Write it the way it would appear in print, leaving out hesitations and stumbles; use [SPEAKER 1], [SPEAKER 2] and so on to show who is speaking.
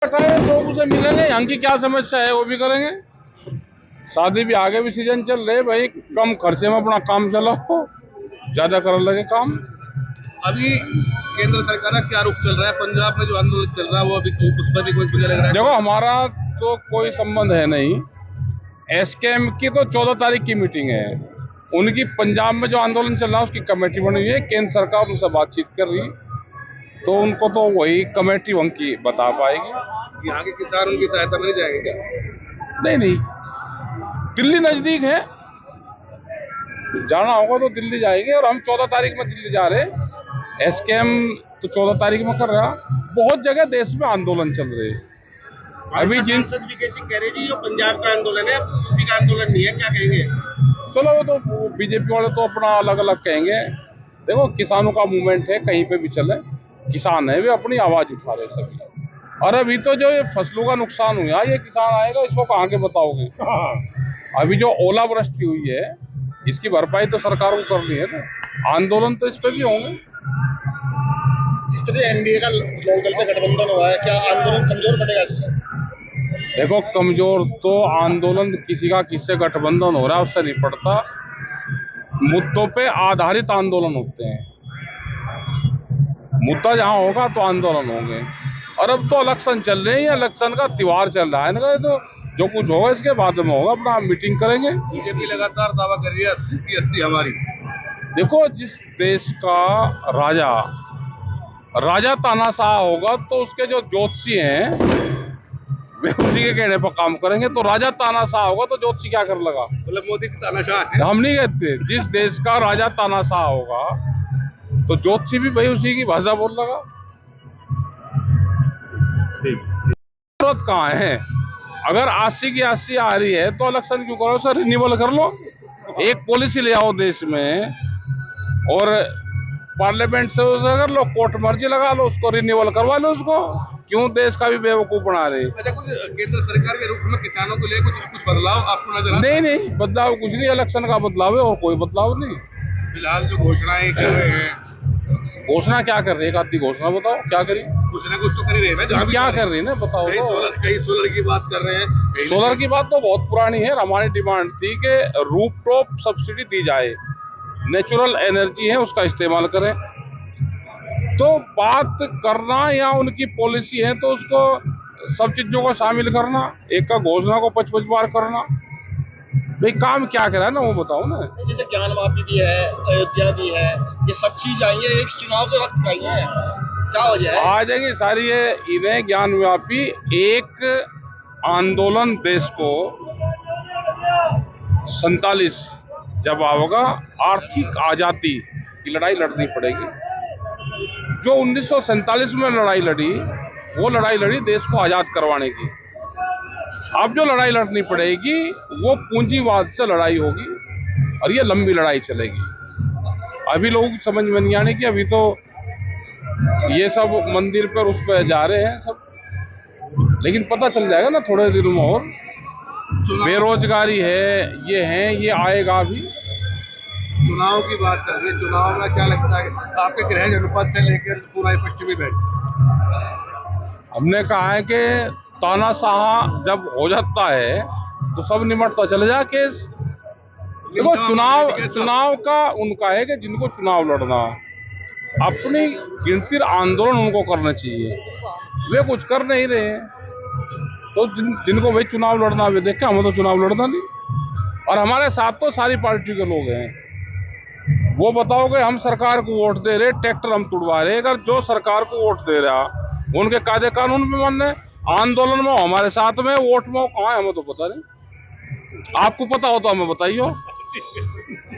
[SPEAKER 1] लोग उसे मिलेंगे, यहाँ की क्या समस्या है वो भी करेंगे। शादी भी आगे भी सीजन चल रहे भाई, कम खर्चे में अपना काम चलाओ, ज्यादा कर लगे काम।
[SPEAKER 2] अभी केंद्र सरकार का क्या रुख चल रहा है? पंजाब में जो आंदोलन चल रहा है वो अभी उस पर भी कोई मुझे लग रहा है।
[SPEAKER 1] देखो हमारा तो कोई संबंध है नहीं, एसकेएम की तो 14 तारीख की मीटिंग है, उनकी पंजाब में जो आंदोलन चल रहा है उसकी कमेटी बनी हुई है, केंद्र सरकार उनसे बातचीत कर रही है, तो उनको तो वही कमेटी उनकी बता पाएगी।
[SPEAKER 2] यहाँ के किसान उनकी सहायता में नहीं जाएंगे क्या?
[SPEAKER 1] नहीं, दिल्ली नजदीक है, जाना होगा तो दिल्ली जाएंगे। और हम 14 तारीख में दिल्ली जा रहे हैं, एसकेएम तो 14 तारीख में कर रहा। बहुत जगह देश में आंदोलन चल रहे हैं। अभी जिन
[SPEAKER 2] वीके सिंह कह रहे जी, जो पंजाब का आंदोलन है यूपी का आंदोलन नहीं है, क्या कहेंगे?
[SPEAKER 1] चलो वो तो बीजेपी वाले तो अपना अलग अलग कहेंगे। देखो किसानों का मूवमेंट है, कहीं पे भी चले, किसान है वे अपनी आवाज उठा रहे सभी। और अभी तो जो ये फसलों का नुकसान हुआ, ये किसान आएगा इसको कहाँ के बताओगे? अभी जो ओलावृष्टि हुई है इसकी भरपाई तो सरकार को करनी है ना, आंदोलन तो इस पे भी होंगे।
[SPEAKER 2] जिस तरह एनडीए का लोकदल से गठबंधन हुआ है, क्या आंदोलन कमजोर पड़ेगा इससे?
[SPEAKER 1] देखो कमजोर तो आंदोलन किसी का किससे गठबंधन हो रहा है उससे नहीं पड़ता, मुद्दों पे आधारित आंदोलन होते हैं। मुद्दा जहां होगा तो आंदोलन होंगे। और अब तो इलेक्शन चल रहे हैं, इलेक्शन का त्योहार चल रहा है ना, तो जो कुछ होगा इसके बाद में होगा, अपना मीटिंग करेंगे।
[SPEAKER 2] बीजेपी लगातार दावा कर रही है 80 की 80 हमारी।
[SPEAKER 1] देखो जिस देश का राजा तानाशाह होगा तो उसके जो ज्योतिषी हैं वे उसी के कहने पर काम करेंगे। तो राजा तानाशाह होगा तो ज्योतिषी क्या कर लगा?
[SPEAKER 2] मतलब मोदी की तानाशाह है।
[SPEAKER 1] हम नहीं कहते, जिस देश का राजा तानाशाह होगा तो ज्योतिषी भी भाई उसी की भाषा बोल लगा। जरूरत कहाँ है? अगर 80 की 80 आ रही है तो इलेक्शन क्यों करो सर, रिन्यूअल कर लो, एक पॉलिसी ले आओ देश में और पार्लियामेंट से उसे कर लो, कोर्ट मर्जी लगा लो, उसको रिन्यूअल करवा लो उसको। क्यों देश का भी बेवकूफ बना रहे?
[SPEAKER 2] अच्छा, कुछ केंद्र सरकार के रुख में किसानों को लेकर कुछ बदलाव आपको नजर आता है?
[SPEAKER 1] नहीं, बदलाव कुछ नहीं, इलेक्शन का बदलाव है और कोई बदलाव नहीं।
[SPEAKER 2] फिलहाल जो घोषणाएं कर रहे हैं,
[SPEAKER 1] घोषणा क्या कर रही है? एक आधी घोषणा बताओ क्या करी?
[SPEAKER 2] कुछ ना कुछ तो कर ही रहे हैं।
[SPEAKER 1] क्या कर रही है ना बताओ।
[SPEAKER 2] कई सोलर की बात कर रहे हैं।
[SPEAKER 1] सोलर की बात तो बहुत पुरानी है, हमारी डिमांड थी कि रूफटॉप सब्सिडी दी जाए, नेचुरल एनर्जी है उसका इस्तेमाल करें। तो बात करना या उनकी पॉलिसी है तो उसको सब चीजों को शामिल करना, एक का घोषणा को 55 बार करना, भाई काम क्या करा है ना वो बताओ ना।
[SPEAKER 2] जैसे ज्ञानवापी भी है, अयोध्या भी है, ये सब चीज आई है एक चुनाव के वक्त आई है, क्या वजह है?
[SPEAKER 1] आ जाएंगी सारी ये इन्हें ज्ञानव्यापी। एक आंदोलन देश को 47 जब आओगा, आर्थिक आजादी की लड़ाई लड़नी पड़ेगी। जो 1947 में लड़ाई लड़ी वो लड़ाई लड़ी देश को आजाद करवाने की। अब जो लड़ाई लड़नी पड़ेगी वो पूंजीवाद से लड़ाई होगी और ये लंबी लड़ाई चलेगी। अभी लोगों की समझ में नहीं आने की, अभी तो ये सब मंदिर पर उस पर जा रहे हैं सब, लेकिन पता चल जाएगा ना थोड़े दिनों में। और बेरोजगारी है, ये आएगा भी।
[SPEAKER 2] चुनाव की बात चल रही है, चुनाव में क्या लगता है आपके गृह जनपद से लेकर पूरा पश्चिमी बेल्ट?
[SPEAKER 1] हमने कहा है कि तानाशाह जब हो जाता है तो सब निमटता चले जा केस। देखो चुनाव का उनका है कि जिनको चुनाव लड़ना, अपनी गिनती आंदोलन उनको करना चाहिए, वे कुछ कर नहीं रहे हैं। तो जिनको भाई चुनाव लड़ना वे देखे, हमें तो चुनाव लड़ना नहीं। और हमारे साथ तो सारी पार्टी के लोग हैं। वो बताओगे हम सरकार को वोट दे रहे, ट्रैक्टर हम तुड़वा रहे, अगर जो सरकार को वोट दे रहा उनके कायदे कानून भी मान रहे, आंदोलन में हमारे साथ में, वोट में कहाँ है हमें तो पता नहीं। आपको पता हो तो हमें बताइए।